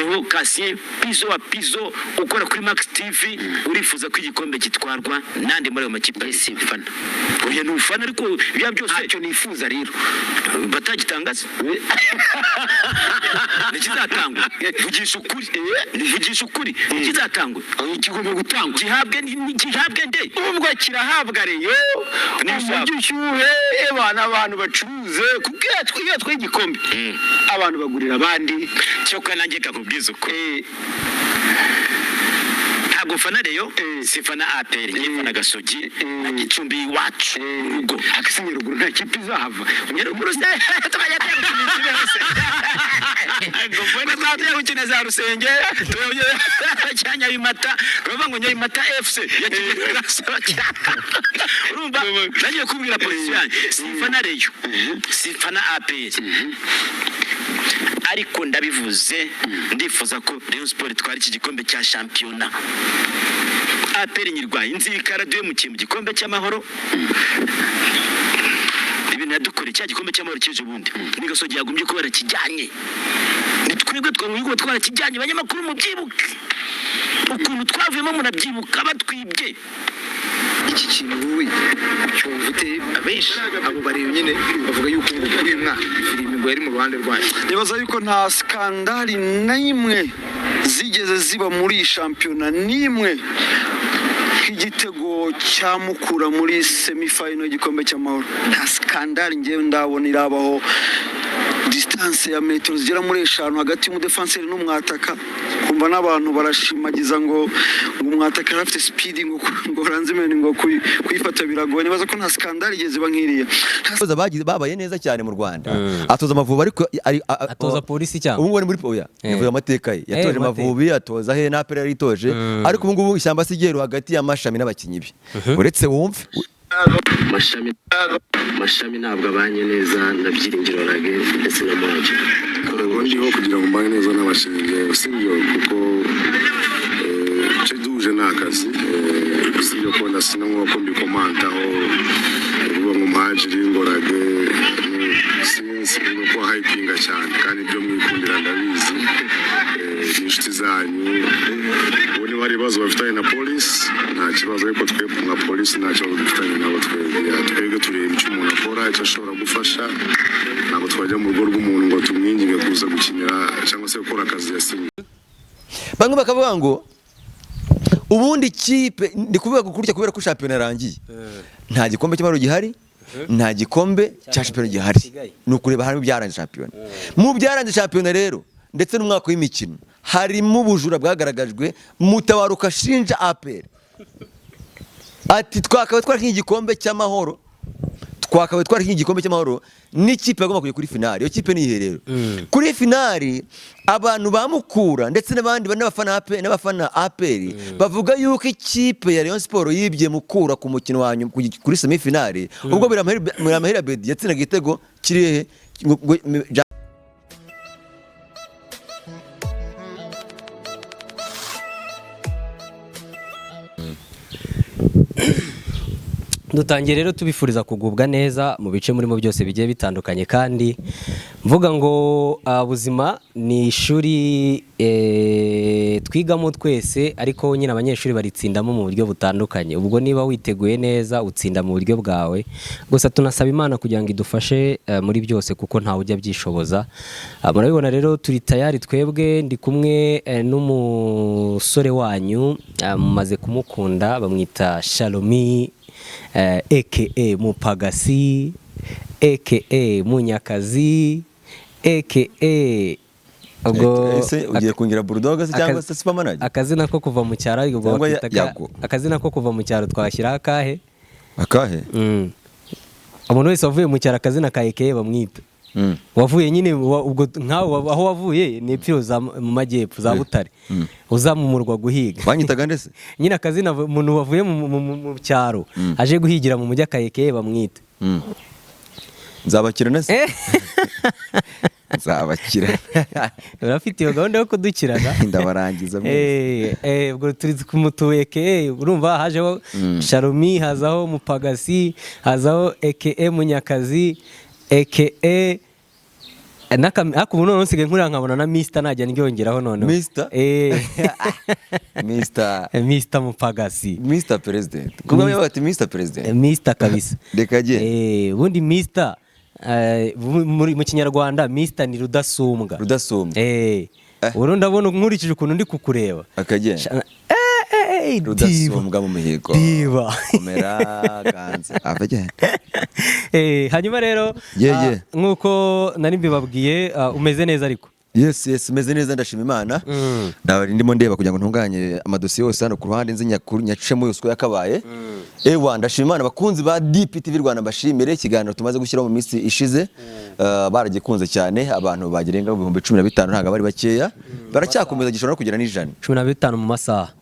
noneho Cassien Pizo wa Pizo ukora kuri Max TV urifuza ko igikombe kitwarwa nande muri ayo makipe simfana oya n'ufana ariko biya byose ntacyo nifuza rero batagitangaza nikizatangwa vugisha ukuri nikizatangwa ikigomba gutangwa gihabwe nde ubwo kirahabwa reyo n'umushyuhe abantu bacuruze kubwira tw'igikombe abantu bagurira abandi cyo kanange kakubwiza uko ntabwo fana reyo sifana APR nyifana Gasogi na Gicumbi iwacu urugo akasinye ruguru nta kipe izahava nyaruguru se twajya gukina hose ngomba natwe gukina za Rusenge cyanya bimata bava ngo Nyabimata FC urumva nagiye kubwira polisi yanjye sifana reyo sifana APR ariko ndabivuze ndifuza ko Rayon Sport twari iki gikombe cya shampiyona APR nyirwaye inzikara duye mu gikombe cy'amahoro ibintu yadukore cya gikombe cy'amahoro cyeje bundi ni Gasogi yagumbye ko barakijyanye nitwebwe twamwigo twarakijyanye banyamakuru mu byibuke ukuntu twavuyemo munabyibuka batwibye iki kintu wowe cyumvute abenshi abo bari nyine bavuga yuko uyu mwaka filime ngo yari mu ruhande rwayo nibaza yuko nta skandali n'imwe zigeze ziba muri shampiyona n'imwe igitego cyamukura muri semifinal y'igikombe cy'amahoro nta skandali ngewe ndabona irabaho distance ya metero zigera muri 5 hagati mu defenseur n'umwataka kumva n'abantu barashimagiza ngo umwataka afite speed ngo ranzimene ngo kuyifata biragoye nibaza ko nta skandali igeze bankiriye babaye neza cyane mu Rwanda atoza Amavubi ariko atoza polisi cyangwa ubu ngone muri oya nivuye amateka ye yatoje Amavubi atoza he na APR yaritoje ariko ubu ngubu ishyamba sigero hagati y'amashami n'abakinyi bi uretse wumve mashami ntabwo abanye neza na Byiringiro Rage ndetse na Manje ubu ndiho kugira ngo mbane neza n'abashinzwe sibyo kuko duje n'akazi sibyo ko ndasina nk'uko mbikomanta aho uvuga ngo Manje ngo Rage sinzi nuko hypinga cyane kandi ibyo mwikundira ndabizi inshuti zanyu ubu niba hari ibibazo bafitanye na polisi nta kibazo ariko twebwe nka polisi nta kibazo dufitanye nabo twebwe tureba icyo umuntu akora icyo ashobora gufasha ntabwo twajya mu rugo rw'umuntu ngo tumwinginge kuza gukinira cyangwa se gukora akazi yasinye bamwe bakavuga ngo ubundi kipe ndi kuvuga gukurya kubera ko shampiyona yarangiye nta gikombe cy'amahoro gihari nta gikombe cya shampiyona gihari ni ukureba harimo byaranze shampiyona mu byaranze shampiyona rero ndetse n'umwaka w'imikino harimo ubujura bwagaragajwe Mutabaruka ashinja APR ati twakabaye twari nk'igikombe cy'amahoro n'ikipe yagomba kujya kuri finali iyo kipe ni iherero kuri finali abantu bamukura ndetse n'abandi n'abafana APR bavuga yuko ikipe ya Rayon Sport yibye mukura ku mukino wanyu kuri semifinali ubwo biramahera Bedi yatsinaga igitego kiri hehe dutangiye rero tubifuriza kugubwa neza mu bice murimo byose bigiye bitandukanye kandi mvuga ngo ubuzima ni ishuri twigamo twese ariko nyine abanyeshuri baritsindamo mu buryo butandukanye ubwo niba witeguye neza utsinda mu buryo bwawe gusa tunasaba Imana kugira ngo idufashe muri byose kuko ntawe ujya byishoboza murabibona rero turi tayari twebwe ndi kumwe n'umusore wanyu mumaze kumukunda bamwita Shalomi aka Mupagasi aka Munyakazi aka ubwo ugiye kungira Bulldog se cyangwa se Supermanager akazina ko kuva mu cyaro akazina ko kuva mu cyaro twashyira akahe umuntu wese wavuye mu cyaro akazina ka aka bamwita wavuye nyine ubwo nkaho aho wavuye ni epfo mu majyepfo za Butare uzamumurwa guhiga banyitaga ndese nyine akazina umuntu wavuye mu cyaro aje guhigira mu mujyi akayekeye bamwita nzabakira nese nzabakira urafite iyo gahunda yo kudukirana ndabarangiza ubwo turi kumutuweke urumva hajeho Shalomi hazaho Mupagasi hazaho aka Munyakazi aka ariko ubu none nsigaye nkurira nkabona na Mr najya ndyongeraho none Mr? Mr Mupagasi Mr President kumwe bati Mr President Mr kabisa reka je ubundi Mr mu kinyarwanda Mr ni rudasumbwa ubu ndabona nkurikije ukuntu ndi kukureba akagenda rudasumbwa mu mihigo diba komera ganze avagenda hanyuma rero nkuko nari mbibabwiye umeze neza ariko yes meze neza ndashima Imana ndimo ndeba kugira ngo ntunganye amadosiye yose hano ku ruhande nzi nyacemo yose yakabaye ndashima Imana bakunzi ba DPTV Rwanda mbashimire ikiganiro tumaze gushyiraho mu minsi ishize baragikunze cyane abantu bagirenga mu 15 ntago bari bakeya baracyakomeza gishobora kugera n'ijana 15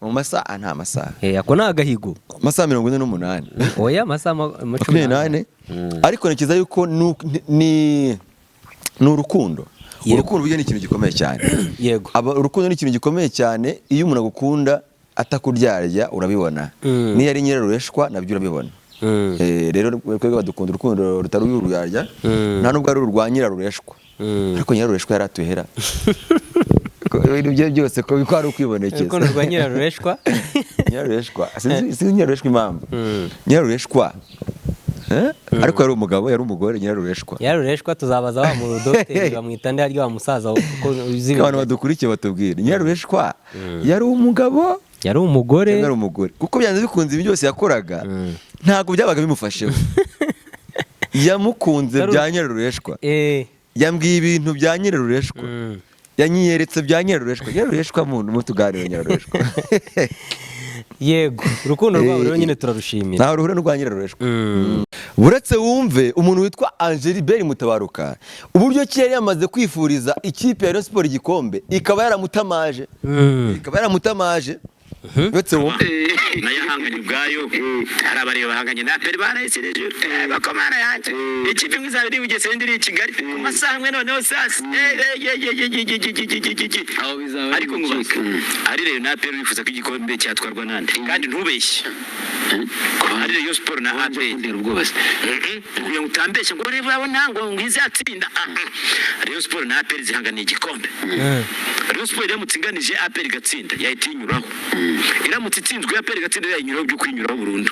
mu masaha nta masaha ako nagahigo masaha 48 oya masaha 18 ariko nikiza yuko ni urukundo urukundo byo ni ikintu gikomeye cyane yego urukundo ni ikintu gikomeye cyane iyo umuntu agukunda atakuryarya urabibona niyo ari nyirarureshwa nabyo urabibona rero kwego badukunda urukundo rutari ururyarya nta nubwo ari urwa nyirarureshwa ariko nyirarureshwa yaratuhera ibyo byose ko bikwari ukwibonekeza urukundo rwa nyirarureshwa sinzi nyirarureshwa impamvu nyirarureshwa ariko yari umugabo yari umugore nyirarureshwa tuzabaza wa mu dogiteri bamwita nde aryo wa musaza uko uzibe abantu badukurikiye batubwira nyirarureshwa yari umugabo yari umugore kuko byanze bikunze ibi byose yakoraga ntago byabaga bimufasheho yamukunze bya nyirarureshwa yambwiye ibintu bya nyirarureshwa yanyiyeretse bya nyirarureshwa muntu mutuganira nyirarureshwa yego urukundo rwabo rero nyine turarushimira nta ruhure n'urwa nyirarureshwa buretse wumve umuntu witwa Angelibert Mutabaruka uburyo ki yari yamaze kwifuriza ikipe ya Rayon Sport igikombe ikaba yaramutamaje uretse wumve nayo ahanganye ubwayo hari abareba bahanganye na peri barayisireje bakomana yanjye ikipe imwe izaba iri Bugesera indi iri i Kigali ku masaha amwe noneho sasa ariko ngubaza ari rero na peri bifuza ko igikombe cyatwarwa nande kandi ntubeshye ari Rayon Sport na APR ubwose kugira ngo utambeshye ngo reba abona ngo ngizatsinda Rayon Sport na APR zihanganiye igikombe Rayon Sport iramutsinganije APR igatsinda yahitinyuraho iramutse itsinzwe APR igatsinda yayinyuraho byo kwinyuraho burundu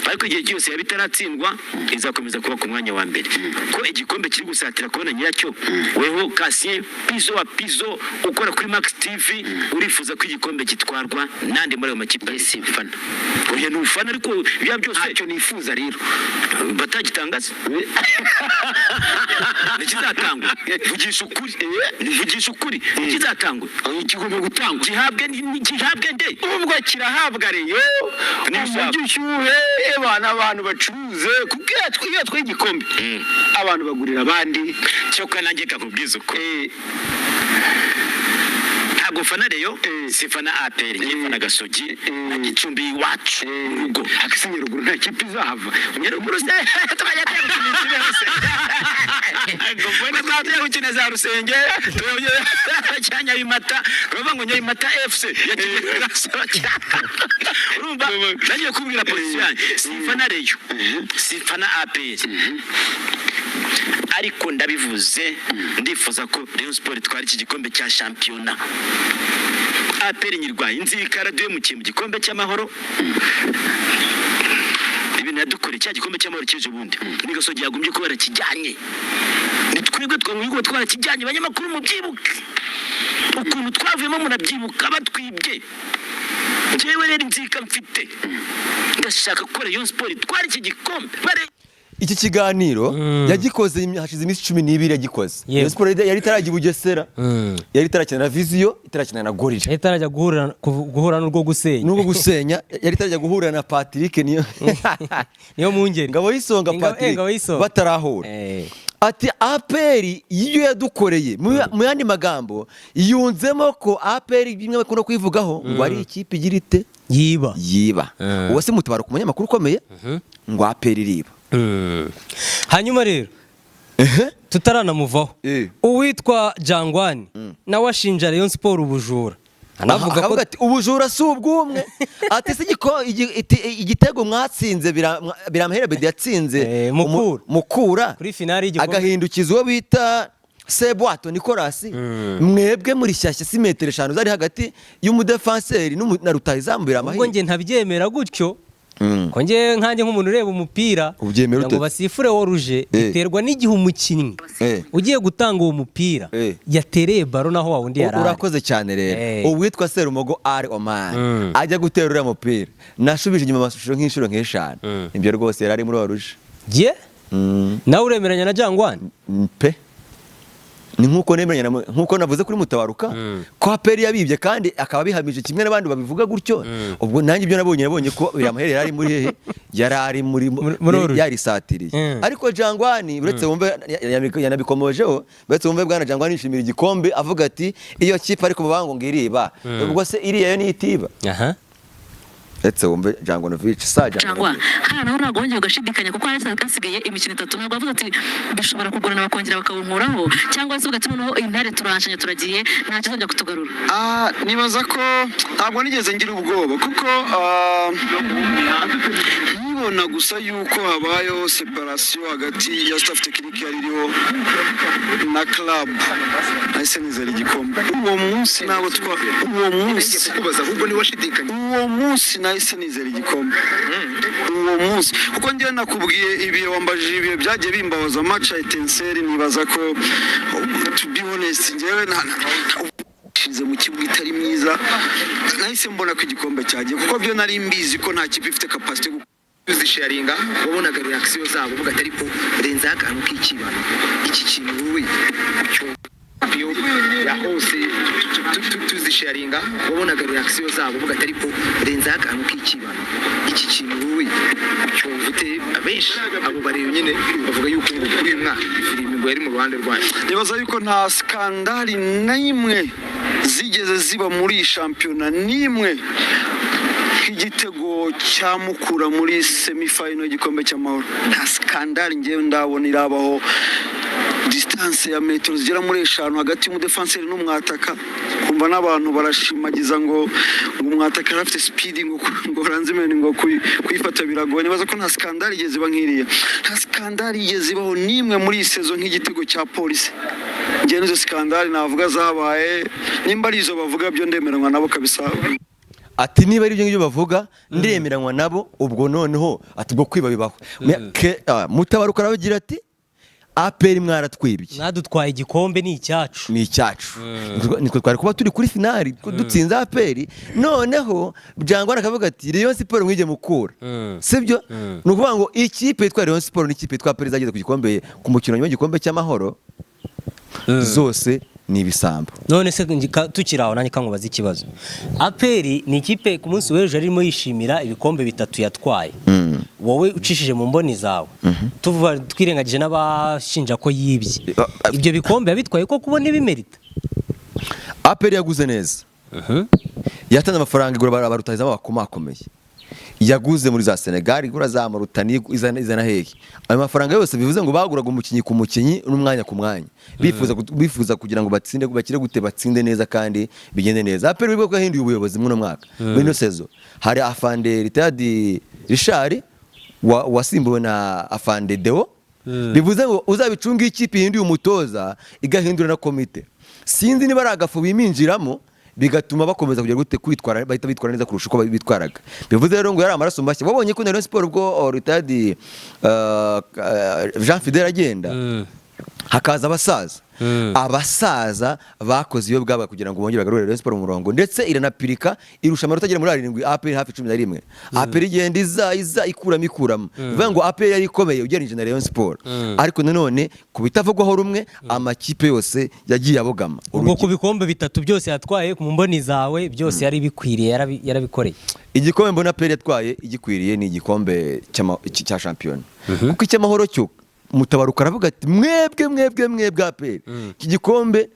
ariko igihe cyose yabitaratsindwa izakomeza kuba ku mwanya wa mbere ko igikombe kiri gusatira kubona nyiracyo weho Cassien Pizo ukora kuri Max TV urifuza ko igikombe kitwarwa nande muri ayo makipe y'Simfana oya n'ufana ariko bya byose ntacyo nifuza rero batagitangaza nikizatangwa vugisha ukuri nikizatangwa ikigomba gutangwa gihabwe nde ubwo kirahabwa reyo n'umushyuhe abantu bacuruze kubwira twigikombe abantu bagurira abandi cyo kwa nanjye kakubwiza uko ntabwo fana reyo sifana APR nyifana Gasogi na Gicumbi iwacu urugo akasinye ruguru nta kipe izahava nyaruguru se tukajya gukina hose ngo gukina za Rusenge cyanya bimata bava ngo Nyabimata FC urumva nagiye kubwira polisi yanjye sifana reyo sifana APR ariko ndabivuze ndifuza ko Rayon Sport twari iki gikombe cya shampiyona APR nyirwaye inzika radio mu gikombe cy'amahoro ibintu yadukora cya gikombe cy'amahoro kije bundi ni Gasogi yagumbye ko barakijyanye nitwebwe twamwigo twarakijyanye abanyamakuru mu byibuke ukuntu twavuyemo munabyibuka batwibye jewe rero inzika mfite ndashaka ko Rayon Sport twari iki gikombe iki kiganiro yagikoze hashize iminsi 12 yagikoze Rayon Sport yari itarajya i Bugesera yari itarakina na Vision itarakina na Gorilla yari itarajya guhura n'urwo gusenya yari itarajya guhura na Patrick niyo mungeri ngabo yisonga Patrick batarahura ati APR iyo yadukoreye mu yandi magambo yunzemo ko APR bimwe bakunda kwivugaho ngo ari ikipe igira ite yiba uwo se Mutabaruka umunyamakuru ukomeye ngo APR iriba hanyuma rero tutaranamuvaho uwitwa Jangwani nawe ashinja Rayon Sport ubujura anavuga ko ati ubujura si ubwumwe ati se igitego mwatsinze biramahera Bedi yatsinze mukura kuri finali y'igikombe agahindukiza uwo bita Sebwato Nicolas mwebwe muri shyashya si metero 5 zari hagati y'umudefanseri na rutahizamu ubwo biramahire nge ntabyemera gutyo ko nge nkanjye nk'umuntu ureba umupira Ubyemera ute? ngo basifure woruje biterwa n'igihe umukinnyi ugiye gutanga uwo mupira yatereye baro naho wawundi yarari. Urakoze cyane rero uwitwa Serumogo ari Oman ajya gutera uriya mupira nashubije inyuma amashusho nk'inshuro nk'eshanu ibyo rwose yarari muri waruje je nawe uremeranya na Jangwani pe ni nkuko nemeranya nkuko navuze kuri Mutabaruka ko aperi yabibye kandi akaba bihamije kimwe n'abandi babivuga gutyo ubwo nanjye ibyo nabonye ko biramahera yari muri hehe yarari muri yari satiriye ariko Jangwani uretse wumve yanabikomojeho uretse wumve bwana Jangwani yishimira igikombe avuga ati iyo kipe ariko babango ngiriba ubwo se iriya yo nitiba etse wumve Jangonovic cyangwa hano ntabwo wongeye ugashidikanya kuko hari hasigaye imikino 3 ntabwo bavuga ati bishobora kugorana bakongera bakawunkuraho cyangwa se ugati noneho intare turanshanye turagiye nta kizongera kutugarura. Nibaza ko ntabwo nigeze ngira ubwoba kuko nibona gusa yuko habayeho separation hagati ya staff technique yaririho na club nahise nizera igikombe uwo munsi nabo uwo munsi kubaza ahubwo ni washidikanya uwo munsi nahise nizera igikombe uwo munsi kuko ngiye nakubwiye ibihe wambajije ibihe byagiye bimbabaza match ya Etincelle nibaza ko to be honest ngewe shize mu kibuga itari myiza nahise mbona ko igikombe cyagiye kuko byo nari mbizi ko nta kipe ifite capacity uzisharinga wabonaga reaction zabo uvuga atari ko renza akantu k'ikibano iki kintu wowe cyo ya hose tuzisharinga wabonaga reaction zabo uvuga atari ko renza akantu k'ikibano iki kintu wowe cyo mfite abenshi abo bari nyine bavuga yuko uyu mwaka filime ngo yari mu ruhande rwayo nibaza yuko nta skandali n'imwe zigeze ziba muri shampiyona n'imwe igitego cyamukura muri semifinal y'igikombe cy'amahoro nta skandali ngewe ndabona irabaho distance ya metero zigera muri 5 hagati y'umudefanseri n'umwataka kumva n'abantu barashimagiza ngo umwataka afite speed ngo ranzimene ngo kuyifata biragoye nibaza ko nta skandali igeze iba nkiriya nta skandali igeze ibaho nimwe muri iyi season nk'igitego cya polisi ngewe nizo skandali navuga zabaye nimba ari izo bavuga byo ndemeranywa nabo kabisa ati niba ari ibyo ngibyo bavuga ndemeranywa nabo ubwo noneho ati bwo kwiba bibaho Mutabaruka aragira ati aperi mwaratwibye mwadutwaye igikombe ni icyacu nitwe twari kuba turi kuri finali dutsinze aperi noneho Jangwani akavuga ati Rayon Sport mwije mukura sibyo nukuvuga ngo ikipe yitwa Rayon Sport n'ikipe yitwa aperi zageze ku gikombe ku mukino nyuma y'igikombe cy'amahoro zose ni ibisambo none se tukiraho nanye kankubaza ikibazo aperi ni ikipe ku munsi w'ejo arimo yishimira ibikombe 3 yatwaye wowe ucishije mu mboni zawe tuvuga twirengagije n'abashinja ko yibye ibyo bikombe yabitwaye ko kubona ibimerita aperi yaguze neza yatanze amafaranga igura barutahiza abakomakomeye yaguze muri za Senegal igura za Mauritania izana hehe ayo mafaranga yose bivuze ngo baguraga umukinyi ku mukinyi n'umwanya ku mwanya bifuza kugira ngo batsinde bakire gute batsinde neza kandi bigende neza aperi bwo yahinduye ubuyobozi muri mwaka muri no sezo hari afande Ritadi Richard wasimbuwe na afande Deo bivuze ngo uzabicunga ikipe hinduye umutoza igahindura na komite sinzi niba aragafu biminjiramo bigatuma bakomeza kugira gute kwitwara bahita bitwara neza kurusha uko bitwaraga bivuze rero ngo yari amaraso mbashye babonye ko Rayon Sport ubwo Ritadi Jean Fidel agenda hakaza abasaza bakoze iyo bwaba kugira ngo bongere bagarure Rayon Sport mu murongo ndetse iranapirika irusha amarota agera muri 7 APR hafi 11 APR igenda iza ikuramo bivuga ngo APR yari ikomeye ugereranije na Rayon Sport ariko nanone kubitavugwaho rumwe amakipe yose yagiye abogama ubwo ku bikombe 3 byose yatwaye ku mboni zawe byose yari bikwiriye yarabikoreye igikombe mbona APR yatwaye igikwiriye ni igikombe cya champion kuko icyamahoro cyo Mutabaruka aravuga ati mwebwe aperi iki gikombe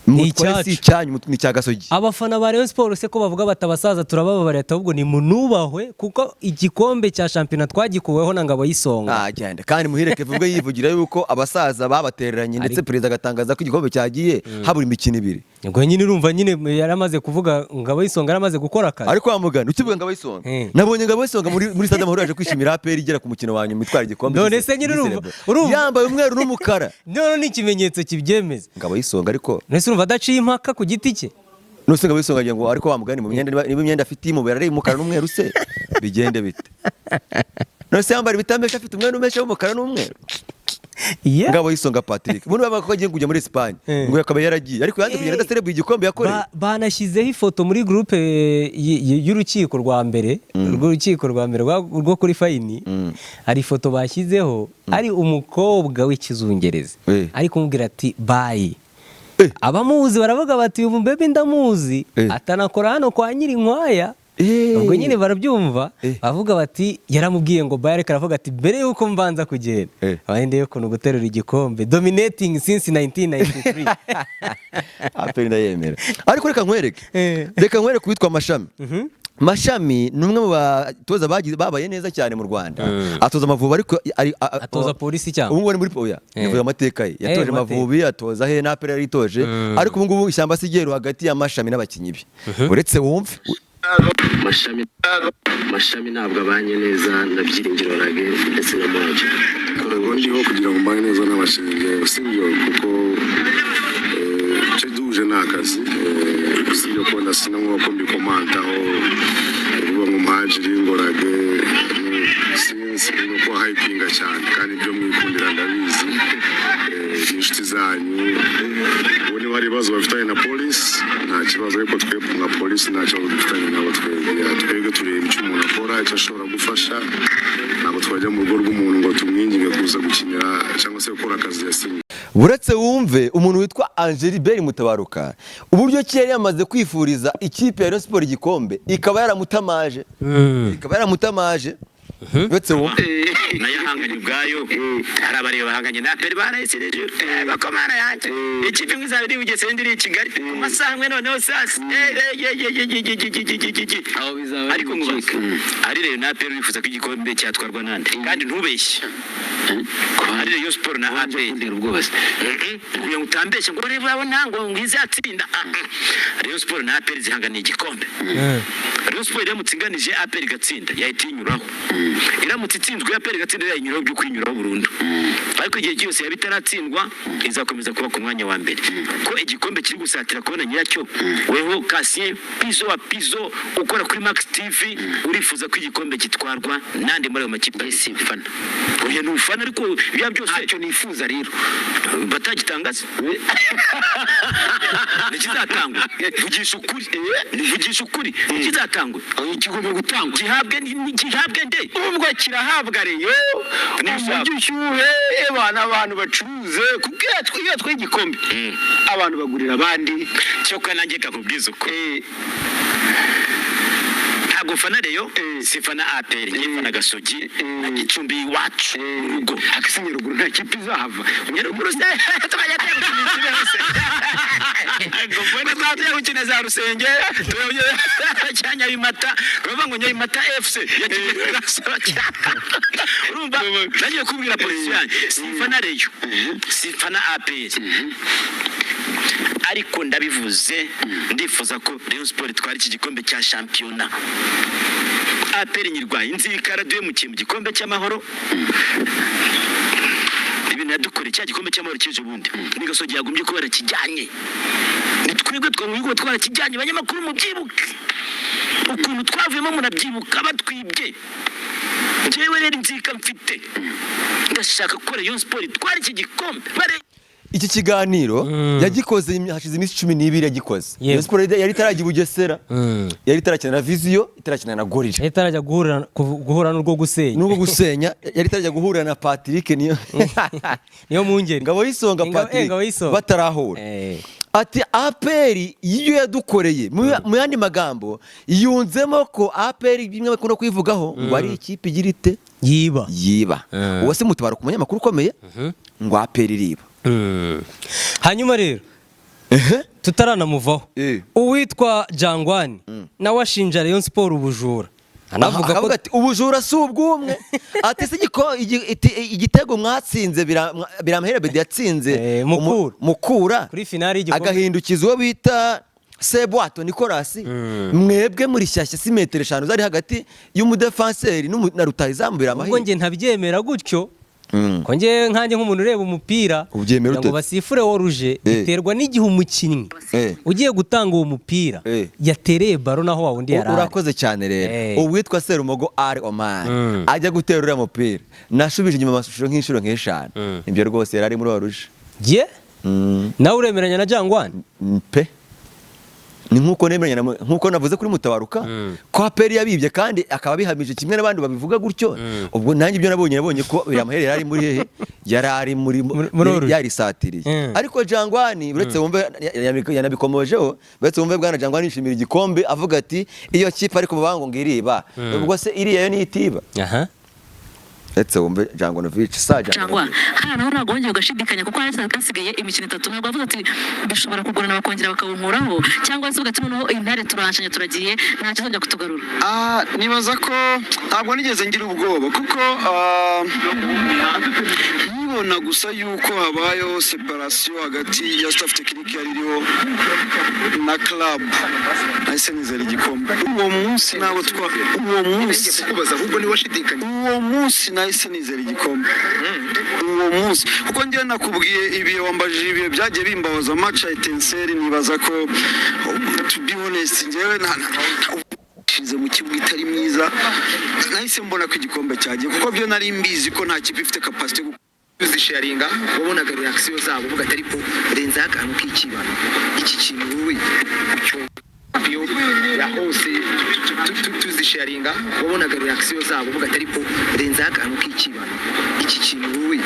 ni icyanyu ni cya Gasogi abafana ba Rayon Sport se ko bavuga batabasaza turabababara ahubwo ni munubahwe kuko igikombe cya shampiyona twagikuweho na Ngabo y'Isonga agenda kandi muhireke vuga yivugira yuko abasaza babatereranye ndetse perezida agatangaza ko igikombe cyagiye habura imikino 2 ubwo nyine urumva nyine yaramaze kuvuga Ngabo y'Isonga yaramaze gukora akazi ariko wamugana ukivuga Ngabo y'Isonga nabonye Ngabo y'Isonga muri stade Amahoro yaje kwishimira APR igera ku mukino wanyu mitwara igikombe none se nyine urumva yambaye umweru n'umukara none ni ikimenyetso kibyemeza Ngabo y'Isonga ariko nese urumva adaciye impaka ku giti cye nose Ngabo y'Isonga ngira ngo ariko wamugani mu myenda niba imyenda afite mu berare y'umukara n'umweru se bigende bite nose yambara ibitambesha afite umweru umesha w'umukara n'umweru Ngabo y'Isonga Patrick muri baba ko agiye kujya muri Espagne ngo yakaba yaragiye ariko yanze kugenda adaserebuye igikombe yakoreye banashyizeho ifoto muri groupe y'urukiko rwa mbere rwo kuri fayini hari ifoto bashyizeho ari umukobwa w'ikizungereza ari kumubwira ati bye abamuzi baravuga bati uyu mbebe ndamuzi atanakora hano kwa Nyirinkwaya ubwo nyine barabyumva bavuga bati yaramubwiye ngo bye ariko aravuga ati mbere yuko mbanza kugenda abandi ukuntu guterura igikombe dominating since 1993 APR ndayemera ariko reka nkwereke witwa Mashami ni umwe mu batoza babaye neza cyane mu Rwanda atoza Amavubi ariko atoza polisi cyangwa ubu ngubu muri Oya nivuga amateka ye yatoje Amavubi atoza he na APR yaritoje ariko ubu ngubu ishyamba sigero hagati ya Mashami n'abakinyi be uretse wumve Mashami ntabwo abanye neza na Byiringiro Rage ndetse na Moja Karego ndiho kugira ngo mbane neza n'abashinzwe usibyo kuko icyo duje n'akazi usibyo ko ndasina nk'uko mbikomantaho uvuga ngo Muhadjili ngo Rage sinzi nuko hypinga cyane kandi ibyo mwikundira ndabizi inshuti zanyu ubu niba hari ibibazo bafitanye na polisi nta kibazo ariko twebwe nka polisi nta kibazo dufitanye nabo twebwe tureba icyo umuntu akora icyo ashobora gufasha ntabwo twajya mu rugo rw'umuntu ngo tumwinginge kuza gukinira cyangwa se gukora akazi yasinye buretse wumve umuntu witwa Angelibert Mutabaruka uburyo ki yari yamaze kwifuriza ikipe ya Rayon Sport igikombe ikaba yaramutamaje uretse wumve nayo hanganye ubwayo hari abareba bahanganye na APR barayisereje bakomana yanjye ikipe nk'izaba iri Bugesera iri i Kigali ku masaha amwe noneho sasa ariko ngubaza ari Rayon na APR bifuza ko igikombe cyatwarwa nande kandi ntubeshye ari Rayon Sport na APR rwose kugira ngo utambeshye ngo reba abona ngo ngizatsinda Rayon Sport na APR zihanganiye igikombe Rayon Sport iramutsinganije APR igatsinda yahita inyuraho iramutse itsinzwe APR igatsinda yayinyuraho byo kwinyuraho burundu ariko igihe cyose yabitaratsindwa izakomeza kuba ku mwanya wa mbere ko igikombe kiri gusatira kubona nyiracyo weho Cassien Pizo wa Pizo ukora kuri Max TV urifuza ko igikombe gitwarwa nande muri ayo makipe y'isi mfana oya n'ufana ariko biya byose ntacyo nifuza rero batagitangaza nikizatangwa vugisha ukuri nikizatangwa ikigomba gutangwa gihabwe nde ubwo kirahabwa reyo n'umushyuhe abantu bacuruze kubwira tw'igikombe abantu bagurira abandi cyo kana nanjye kakubwiza uko ntabwo fana reyo sifana APR nyifana Gasogi na Gicumbi iwacu urugo akise Nyaruguru nta kipe izahava Nyaruguru se twajya gukina hose ngo mbone twajya gukina za Rusenge cyanya bimata bava ngo Nyabimata FC urumva nagiye kubwira polisi yanjye sifana reyo sifana APR ariko ndabivuze ndifuza ko Rayon Sport twari iki gikombe cya shampiyona APR nyirwaye inzikara duye mu gikombe cy'amahoro ibintu yadukore cya gikombe cy'amahoro cyeje bundi ni Gasogi yagumbye ko barakijyanye nitwebwe twamwigo twarakijyanye abanyamakuru mu byibuke ukuntu twavuyemo munabyibuka batwibye jewe rero inzika mfite ndashaka ko Rayon Sport twari iki gikombe iki kiganiro yagikoze hashize iminsi 12 yagikoze Rayon Sport yari itarajya Bugesera yari itarakina na Vision itarakina na Gorilla yari itarajya guhura n'urwo gusenya yari itarajya guhura na Patrick niyo mungeri Ngabo y'Isonga Patrick batarahura ati APR iyo yadukoreye mu yandi magambo yunzemo ko APR bimwe bakunda kwivugaho ngo ari ikipe igira ite yiba uwase Mutabara ku munyamakuru ukomeye ngo APR iriba hanyuma rero tutaranamuvaho uwitwa Jangwani nawe ashinja Rayon Sport ubujura anavuga ko ati ubujura si ubwumwe ati se igitego mwatsinze biramahera Bedi yatsinze Mukura kuri finali y'igikombe agahindukiza uwo bita Sebwato Nicolas mwebwe muri shyashya si metero 5 zari hagati y'umudefanseri na rutahizamu biramahera ubwo nge ntabyemera gutyo ko nge nkanjye nk'umuntu ureba umupira ngo basifure wo ruje biterwa n'igihe umukinnyi ugiye gutanga uwo mupira yatereye baro naho wawundi yarari urakoze cyane rero uwitwa Serumogo ari Omar ajya gutera uriya mupira nashubije inyuma amashusho nk'inshuro nk'eshanu ibyo rwose yarari muri wa ruje je nawe uremeranya na Jangwani pe ni nkuko nemeranya nkuko navuze kuri Mutabaruka ko APR yabibye kandi akaba bihamije kimwe n'abandi babivuga gutyo ubwo nanjye ibyo nabonye ko biramahera yari muri hehe yarari muri yari satiriye ariko Jangwani uretse wumve yanabikomojeho uretse wumve bwana Jangwani yishimira igikombe avuga ati iyo kipe ariko mubango ngiriba ubwo se iriya yo nitiba etse wumve Jangonovic Jangwa hano naho nagongeye ugashidikanya kuko hari hasigaye imikino 3 ntabwo avuga ati bishobora kugorana bakongera bakabunkuraho cyangwa se ugati noneho intare turanshanye turagiye nta kizongera kutugarura nibaza ko ntabwo nigeze ngira ubwoba kuko nibona gusa yuko habayeho separation hagati ya staff technique yaririho na club nahise nizera igikombe uwo munsi nabo uwo munsi kubaza ahubwo ni washidikanya uwo munsi nahise nizera igikombe uwo munsi kuko ngiye nakubwiye ibihe wambajije ibihe byagiye bimbabaza match ya Etincelle nibaza ko to be honest ngewe shize mu kibuga itari mwiza nahise mbona ko igikombe cyagiye kuko byo nari mbizi ko nta kipe ifite capacity uzisharinga wabonaga reaction zabo uvuga atari ko renza akantu k'ikibano iki kintu wowe cyo ya hose tuzisharinga wabonaga reaction zabo uvuga atari ko renza akantu k'ikibano iki kintu wowe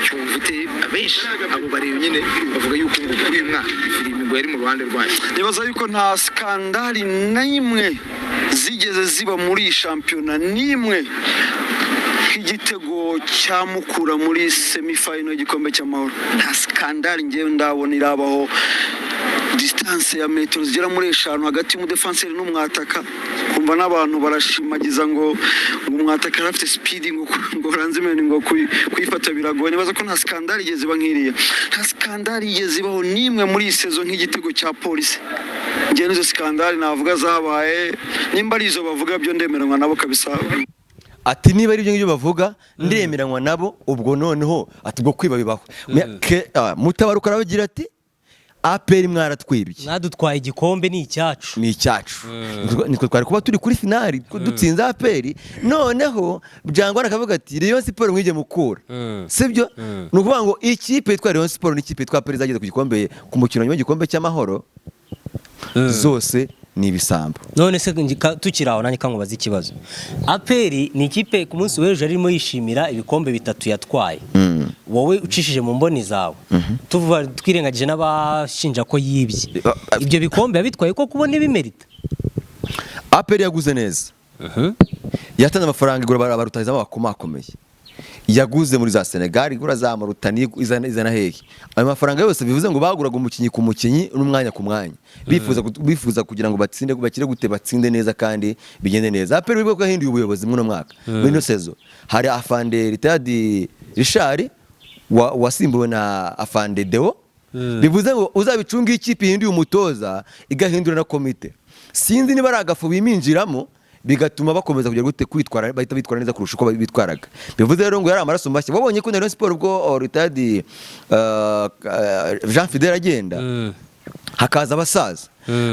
cyo ufite abenshi abo bareba nyine bavuga yuko uyu mwaka filime ngo yari mu ruhande rwayo nibaza yuko nta skandali n'imwe zigeze ziba muri shampiyona n'imwe igitego cya Mukura muri semifinal y'igikombe cy'amahoro nta skandali ngewe ndabona irabaho distance ya metero zigera muri 5 hagati y'umudefanseri n'umwataka kumva n'abantu barashimagiza ngo umwataka afite speed ngo ranzimeni ngo kuyifata biragoye nibaza ko nta skandali igeze ba nkiriya nta skandali igeze baho nimwe muri season nk'igitego cya polisi ngewe nizo skandali navuga zabaye nimba ari izo bavuga byo ndemeranywa nabo kabisa ati niba ari byo bavuga ndemeranywa nabo ubwo noneho ati bwo kwiba bibaho Mutabaruka aravugira ati APR mwaratwibye mwadutwaye igikombe ni icyacu nitwe twari kuba turi kuri finali dutsinze APR noneho Jangwani akavuga ati Rayon Sport mwije Mukura sibyo nukuvuga ngo ikipe twa Rayon Sport n'ikipe twa APR zageze ku gikombe ku mukino w'igikombe cy'amahoro zose ni ibisambo none se tukiraho nanye kankubaza ikibazo APR ni ikipe ku munsi w'ejo arimo yishimira ibikombe 3 yatwaye wowe ucishije mu mboni zawe tuvuga twirengagije n'abashinja ko yibye ibyo bikombe yabitwaye ko kubona ibimerita APR yaguze neza yatanze amafaranga igura barutahiza bakomakomeye yaguze muri za Senegal igura za Mauritania izana hehe ayo mafaranga yose bivuze ngo baguraga umukinyi ku mukinyi n'umwanya ku mwanya bifuza kugira ngo batsinde bakire gute batsinde neza kandi bigende neza APR bivuga ko yahinduye ubuyobozi muri no mwaka muri no sezo hari Afande Ritadi Richard wasimbuwe na Afande Deo bivuze ngo uzabicunga ikipe ihinduye umutoza igahindura na komite sinzi niba aragafu biminjiramo bigatuma bakomeza kugira gute kwitwara bahita bitwara neza kurusha uko bitwaraga bivuze rero ngo yari amaraso mashya wabonye ko Rayon Sport ubwo Ritadi Jean Fidel agenda hakaza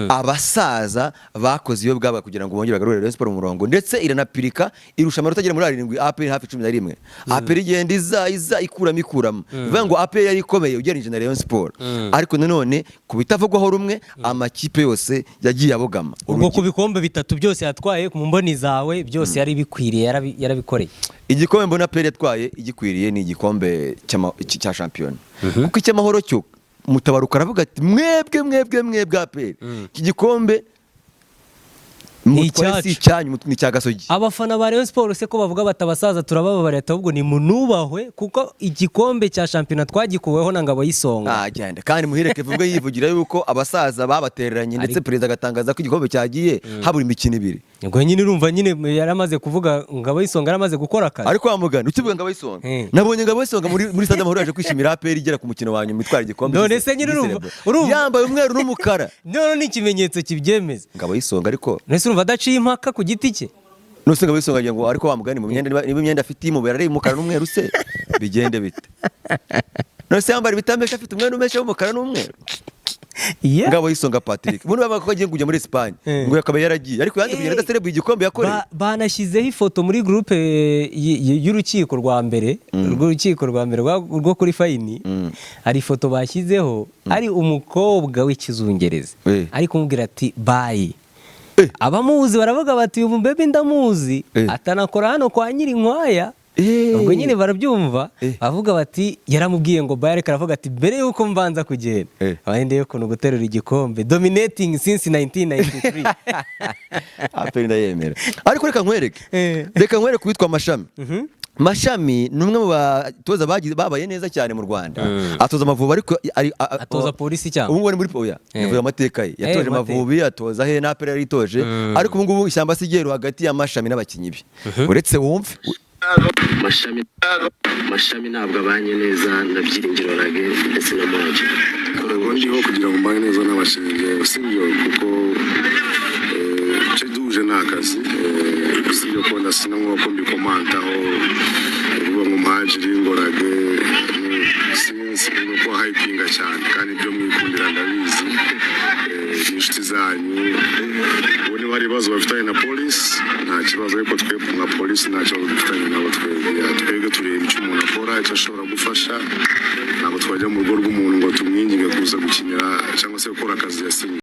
abasaza bakoze iyo bwaba kugira ngo bongere bagarure Rayon Sport mu murongo ndetse iranapirika irusha amanota agera muri 7 APR hafi 11 APR igenda iza ikuramo bivuga ngo APR yari ikomeye ugereranyije na Rayon Sport ariko nanone kubitavugwaho rumwe amakipe yose yagiye abogama ubwo ku bikombe 3 byose yatwaye ku mboni zawe byose yari bikwiriye yarabikoreye igikombe mbona APR yatwaye igikwiriye ni igikombe cya champion kuko icy'amahoro cyo Mutabaruka aravuga ati mwebwe APR iki gikombe Mutware si icyanyu ni icya Gasogi. abafana ba Rayon Sports se ko bavuga bati abasaza turabababarira ahubwo ni munubahwe kuko igikombe cya shampiyona twagikuweho na Ngabo y'Isonga. Agenda kandi muhireke vuga yivugira yuko abasaza babatereranye ndetse perezida agatangaza ko igikombe cyagiye habura imikino 2. Ngo nyine urumva nyine yaramaze kuvuga Ngabo y'Isonga yaramaze gukora akazi. Ariko wamugana ukivuga Ngabo y'Isonga nabonye Ngabo y'Isonga muri stade Amahoro yaje kwishimira APR igera ku mukino wa nyuma itwara igikombe. None se nyine urumva yambaye umweru n'umukara. None ni ikimenyetso kibyemeza. Ngabo y'Isonga ariko nese urumva adaciye impaka ku giti cye. Nose Ngabo y'Isonga ngo ariko wamugani mu myenda niba imyenda afite imubera ari umukara n'umweru se bigende bite. Nose yambara ibitambesha afite umweru umeshe w'umukara n'umweru. Ngabo y'Isonga Patrick umuntu baba ko agiye kujya muri Espagne ngo yakaba yaragiye ariko yandi kugenda adaserebuye igikombe yakoreye. Banashyizeho ifoto muri groupe y'urukiko rwa mbere rwo kuri fayini. Hari ifoto bashyizeho ari umukobwa w'ikizungereza ari kumubwira ati bye. Abamuzi baravuga bati uyu mbebe ndamuzi atanakora hano kwa Nyirinkwaya. Ubwo nyine barabyumva bavuga bati yaramubwiye ngo bye, ariko aravuga ati mbere yuko mbanza kugenda abendeye ko guterura igikombe dominating since 1993. APR ndayemera ariko reka nkwereke witwa Mashami. Mashami ni umwe mu batoza babaye neza cyane mu Rwanda. Atoza Amavubi ariko atoza polisi cyangwa ubu ngone muri Poya yavuye amateka ye yatoje Amavubi atoza he na APR yari itoje ariko ubu ngubu ishyamba sigero hagati ya Mashami n'abakinyi be uretse wumve Mashami ntabwo abanye neza na Byiringiro Rage ndetse na Moja. Ubu ndiho kugira ngo mbane neza n'abashinzwe sibyo kuko icyo duje ni akazi sibyo ko ndasina nk'uko mbikomantaho uvuga ngo Muhadjili ngo Rage sinzi nuko hypinga cyane kandi ibyo mwikundira ndabizi n'inshuti zanyu ubu niba hari ibibazo bafitanye na polisi nta kibazo ariko twebwe nka polisi nta kibazo dufitanye nabo twebwe tureba icyo umuntu akora icyo ashobora gufasha ntabwo twajya mu rugo rw'umuntu ngo tumwinginge kuza gukinira cyangwa se gukora akazi yasinye.